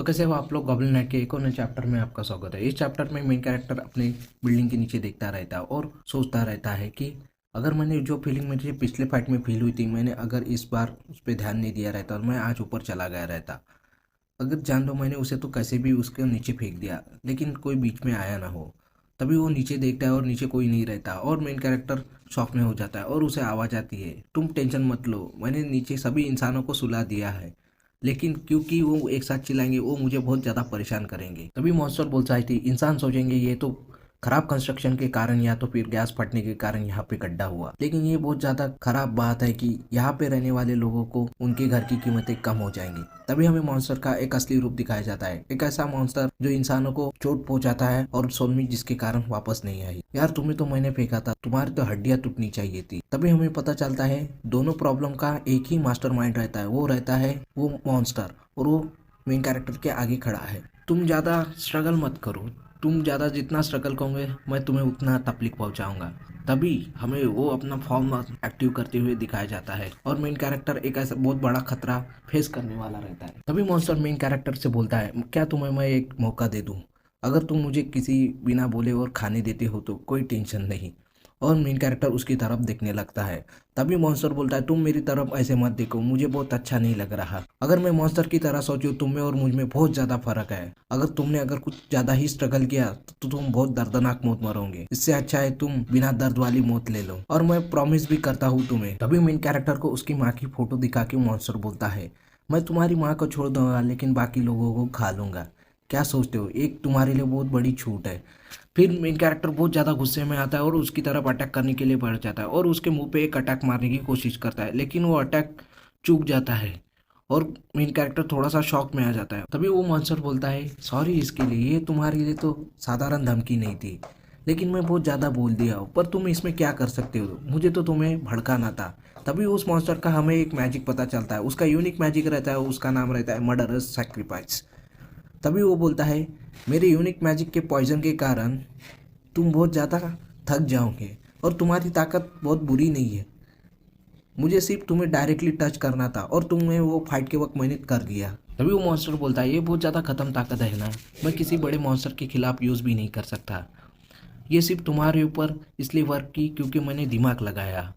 तो कैसे हो आप लोग। गॉब्लिन नाइट के एक और नए चैप्टर में आपका स्वागत है। इस चैप्टर में मेन कैरेक्टर अपने बिल्डिंग के नीचे देखता रहता है और सोचता रहता है कि अगर मैंने जो फीलिंग मुझे पिछले फाइट में फील हुई थी, मैंने अगर इस बार उस पर ध्यान नहीं दिया रहता और मैं आज ऊपर चला गया रहता। अगर जान लो मैंने उसे तो कैसे भी उसके नीचे फेंक दिया, लेकिन कोई बीच में आया ना हो। तभी वो नीचे देखता है और नीचे कोई नहीं रहता और मेन कैरेक्टर शॉक में हो जाता है और उसे आवाज़ आती है, तुम टेंशन मत लो, मैंने नीचे सभी इंसानों को सुला दिया है। लेकिन क्योंकि वो एक साथ चिल्लाएंगे वो मुझे बहुत ज़्यादा परेशान करेंगे। तभी मॉन्स्टर बोलता है कि इंसान सोचेंगे ये तो खराब कंस्ट्रक्शन के कारण या तो फिर गैस फटने के कारण यहाँ पे गड्ढा हुआ, लेकिन ये बहुत ज़्यादा खराब बात है कि यहाँ पे रहने वाले लोगों को उनके घर की कीमतें कम हो जाएंगी। तभी हमें मॉन्स्टर का एक असली रूप दिखाया जाता है, एक ऐसा मॉन्स्टर जो इंसानों को चोट पहुंचाता है और सोलमी जिसके कारण वापस नहीं आई। यार तुम्हें तो मैंने फेंका था, तुम्हारी तो हड्डियां टूटनी चाहिए थी। तभी हमें पता चलता है दोनों प्रॉब्लम का एक ही मास्टरमाइंड रहता है, वो रहता है वो मॉन्स्टर, और वो मेन कैरेक्टर के आगे खड़ा है। तुम ज़्यादा स्ट्रगल मत करो, तुम ज़्यादा जितना स्ट्रगल करोगे मैं तुम्हें उतना तकलीफ पहुंचाऊंगा। तभी हमें वो अपना फॉर्म एक्टिव करते हुए दिखाया जाता है और मेन कैरेक्टर एक ऐसा बहुत बड़ा खतरा फेस करने वाला रहता है। तभी मॉन्स्टर मेन कैरेक्टर से बोलता है, क्या तुम्हें मैं एक मौका दे दूं? अगर तुम मुझे किसी बिना बोले और खाने देते हो तो कोई टेंशन नहीं। और मेन कैरेक्टर उसकी तरफ देखने लगता है। तभी मॉन्स्टर बोलता है, तुम मेरी तरफ ऐसे मत देखो, मुझे बहुत अच्छा नहीं लग रहा। अगर मैं मॉन्स्टर की तरह सोचूं, तुम में और मुझ में बहुत ज्यादा फर्क है। अगर तुमने अगर कुछ ज्यादा ही स्ट्रगल किया तो तुम बहुत दर्दनाक मौत मरोगे। इससे अच्छा है तुम बिना दर्द वाली मौत ले लो, और मैं प्रॉमिस भी करता हूँ तुम्हें। तभी मेन कैरेक्टर को उसकी माँ की फोटो दिखा के मॉन्स्टर बोलता है, मैं तुम्हारी माँ को छोड़ दूंगा लेकिन बाकी लोगों को खा लूंगा। क्या सोचते हो, एक तुम्हारे लिए बहुत बड़ी छूट है। फिर मेन कैरेक्टर बहुत ज़्यादा गुस्से में आता है और उसकी तरफ अटैक करने के लिए बढ़ जाता है और उसके मुंह पे एक अटैक मारने की कोशिश करता है, लेकिन वो अटैक चूक जाता है और मेन कैरेक्टर थोड़ा सा शॉक में आ जाता है। तभी वो मॉन्स्टर बोलता है, सॉरी इसके लिए, ये तुम्हारे लिए तो साधारण धमकी नहीं थी, लेकिन मैं बहुत ज़्यादा बोल दिया हूँ, पर तुम इसमें क्या कर सकते हो, मुझे तो तुम्हें भड़काना था। तभी उस मॉन्स्टर का हमें एक मैजिक पता चलता है, उसका यूनिक मैजिक रहता है, उसका नाम रहता है मर्डरस सैक्रिफाइस। तभी वो बोलता है, मेरे यूनिक मैजिक के पॉइजन के कारण तुम बहुत ज़्यादा थक जाओगे और तुम्हारी ताकत बहुत बुरी नहीं है। मुझे सिर्फ तुम्हें डायरेक्टली टच करना था और तुमने वो फाइट के वक्त मैंने कर दिया। तभी वो मॉन्स्टर बोलता है, ये बहुत ज़्यादा खत्म ताकत है ना, मैं किसी बड़े मॉन्स्टर के खिलाफ यूज़ भी नहीं कर सकता। ये सिर्फ तुम्हारे ऊपर इसलिए वर्क की क्योंकि मैंने दिमाग लगाया।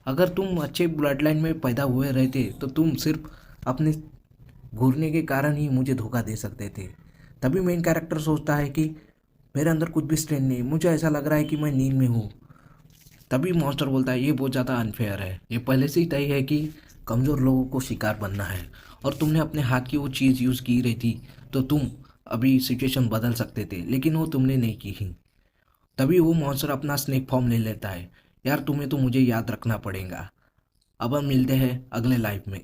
अगर तुम अच्छे ब्लड लाइन में पैदा हुए रहते तो तुम सिर्फ अपने घूरने के कारण ही मुझे धोखा दे सकते थे। तभी मेन कैरेक्टर सोचता है कि मेरे अंदर कुछ भी स्ट्रेंथ नहीं, मुझे ऐसा लग रहा है कि मैं नींद में हूँ। तभी मॉन्स्टर बोलता है, ये बहुत ज़्यादा अनफेयर है, ये पहले से ही तय है कि कमज़ोर लोगों को शिकार बनना है, और तुमने अपने हाथ की वो चीज़ यूज़ की रही थी तो तुम अभी सिचुएशन बदल सकते थे, लेकिन वो तुमने नहीं की ही। तभी वो मॉन्स्टर अपना स्नेक फॉर्म ले लेता है। यार तुम्हें तो मुझे याद रखना पड़ेगा, अब हम मिलते हैं अगले लाइफ में।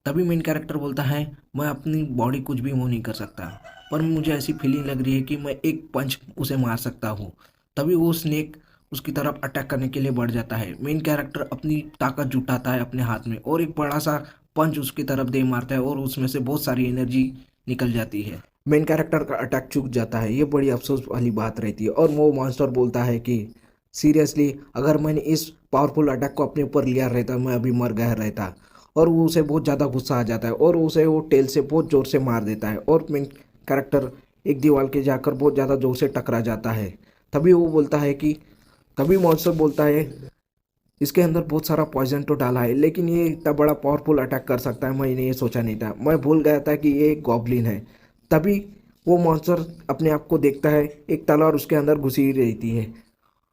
तभी मेन कैरेक्टर बोलता है, मैं अपनी बॉडी कुछ भी मूव नहीं कर सकता, पर मुझे ऐसी फीलिंग लग रही है कि मैं एक पंच उसे मार सकता हूँ। तभी वो स्नेक उसकी तरफ अटैक करने के लिए बढ़ जाता है। मेन कैरेक्टर अपनी ताकत जुटाता है अपने हाथ में और एक बड़ा सा पंच उसकी तरफ दे मारता है और उसमें से बहुत सारी एनर्जी निकल जाती है। मेन कैरेक्टर का अटैक चूक जाता है, ये बड़ी अफसोस वाली बात रहती है। और वो मॉन्स्टर बोलता है कि सीरियसली अगर मैंने इस पावरफुल अटैक को अपने ऊपर लिया रहता मैं अभी मर गया रहता। और वो उसे बहुत ज़्यादा गुस्सा आ जाता है और उसे वो टेल से बहुत ज़ोर से मार देता है और मेन कैरेक्टर एक दीवार के जाकर बहुत ज़्यादा ज़ोर से टकरा जाता है। तभी वो बोलता है कि तभी मॉन्स्टर बोलता है, इसके अंदर बहुत सारा पॉइजन तो डाला है, लेकिन ये इतना बड़ा पावरफुल अटैक कर सकता है मैंने ये सोचा नहीं था, मैं भूल गया था कि ये एक गॉब्लिन है। तभी वो मॉन्स्टर अपने आप को देखता है, एक तलवार उसके अंदर घुसी रहती है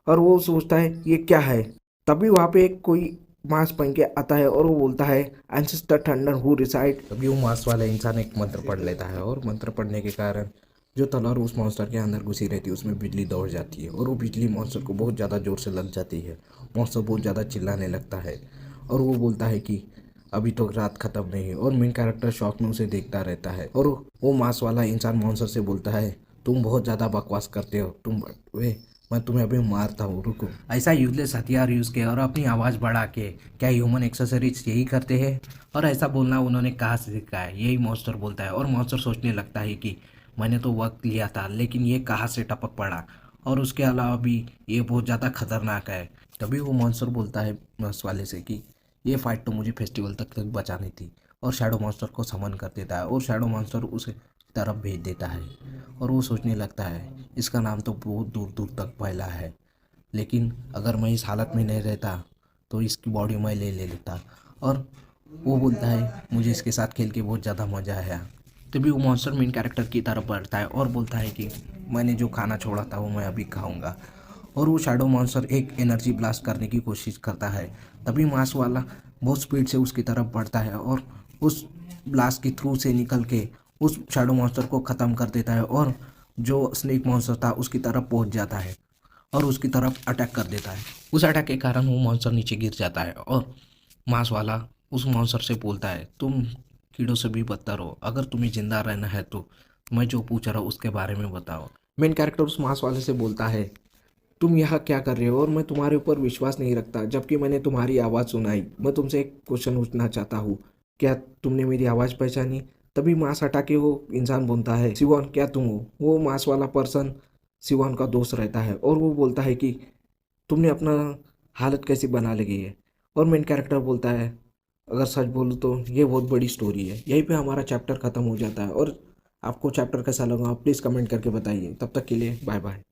और वो सोचता है ये क्या है। तभी वहाँ पे एक कोई मास्क पहन के आता है और वो बोलता है, एंसेस्टर थंडर हु रिसाइड। तभी वो मास्क वाला इंसान एक मंत्र पढ़ लेता है और मंत्र पढ़ने के कारण जो तलवार उस मॉन्स्टर के अंदर घुसी रहती है उसमें बिजली दौड़ जाती है और वो बिजली मॉन्स्टर को बहुत ज़्यादा ज़ोर से लग जाती है। मॉन्स्टर बहुत ज़्यादा चिल्लाने लगता है और वो बोलता है कि अभी तो रात खत्म नहीं है, और मेन कैरेक्टर शॉक में उसे देखता रहता है। और वो मास्क वाला इंसान मॉन्स्टर से बोलता है, तुम बहुत ज़्यादा बकवास करते हो, तुम वे मैं तुम्हें अभी मारता हूँ, रुको। ऐसा यूजलेस हथियार यूज़ किया और अपनी आवाज़ बढ़ा के, क्या ह्यूमन एक्सेसरीज यही करते हैं? और ऐसा बोलना उन्होंने कहाँ से सीखा है, यही मॉन्स्टर बोलता है। और मॉन्स्टर सोचने लगता है कि मैंने तो वक्त लिया था, लेकिन ये कहाँ से टपक पड़ा, और उसके अलावा भी ये बहुत ज़्यादा खतरनाक है। तभी वो मॉन्स्टर बोलता है मास्क वाले से कि ये फाइट तो मुझे फेस्टिवल तक बचानी थी, और शैडो मॉन्स्टर को समन कर देता है और शैडो मॉन्स्टर उसे तरफ भेज देता है और वो सोचने लगता है इसका नाम तो बहुत दूर दूर तक फैला है, लेकिन अगर मैं इस हालत में नहीं रहता तो इसकी बॉडी मैं ले ले लेता। और वो बोलता है मुझे इसके साथ खेल के बहुत ज़्यादा मज़ा आया। तभी वो मॉन्स्टर मेन कैरेक्टर की तरफ बढ़ता है और बोलता है कि मैंने जो खाना छोड़ा था वो मैं अभी खाऊंगा। और वो शैडो मॉन्स्टर एक एनर्जी ब्लास्ट करने की कोशिश करता है। तभी मांस वाला बहुत स्पीड से उसकी तरफ बढ़ता है और उस ब्लास्ट के थ्रू से निकल के उस शैडो मॉन्स्टर को ख़त्म कर देता है और जो स्नेक मॉन्स्टर था उसकी तरफ पहुंच जाता है और उसकी तरफ अटैक कर देता है। उस अटैक के कारण वो मॉन्स्टर नीचे गिर जाता है और मांस वाला उस मॉन्स्टर से बोलता है तुम कीड़ों से भी बदतर हो, अगर तुम्हें जिंदा रहना है तो मैं जो पूछ रहा हूँ उसके बारे में बताओ। मेन कैरेक्टर उस मांस वाले से बोलता है तुम यहाँ क्या कर रहे हो और मैं तुम्हारे ऊपर विश्वास नहीं रखता, जबकि मैंने तुम्हारी आवाज़ सुनाई। मैं तुमसे एक क्वेश्चन पूछना चाहता हूँ, क्या तुमने मेरी आवाज़ पहचानी? तभी मांस हटा के वो इंसान बोलता है सिवान क्या तुम हो? वो मांस वाला पर्सन सिवान का दोस्त रहता है और वो बोलता है कि तुमने अपना हालत कैसी बना लगी है। और मेन कैरेक्टर बोलता है अगर सच बोलूँ तो ये बहुत बड़ी स्टोरी है। यहीं पे हमारा चैप्टर ख़त्म हो जाता है। और आपको चैप्टर कैसा लगा प्लीज़ कमेंट करके बताइए। तब तक के लिए बाय बाय।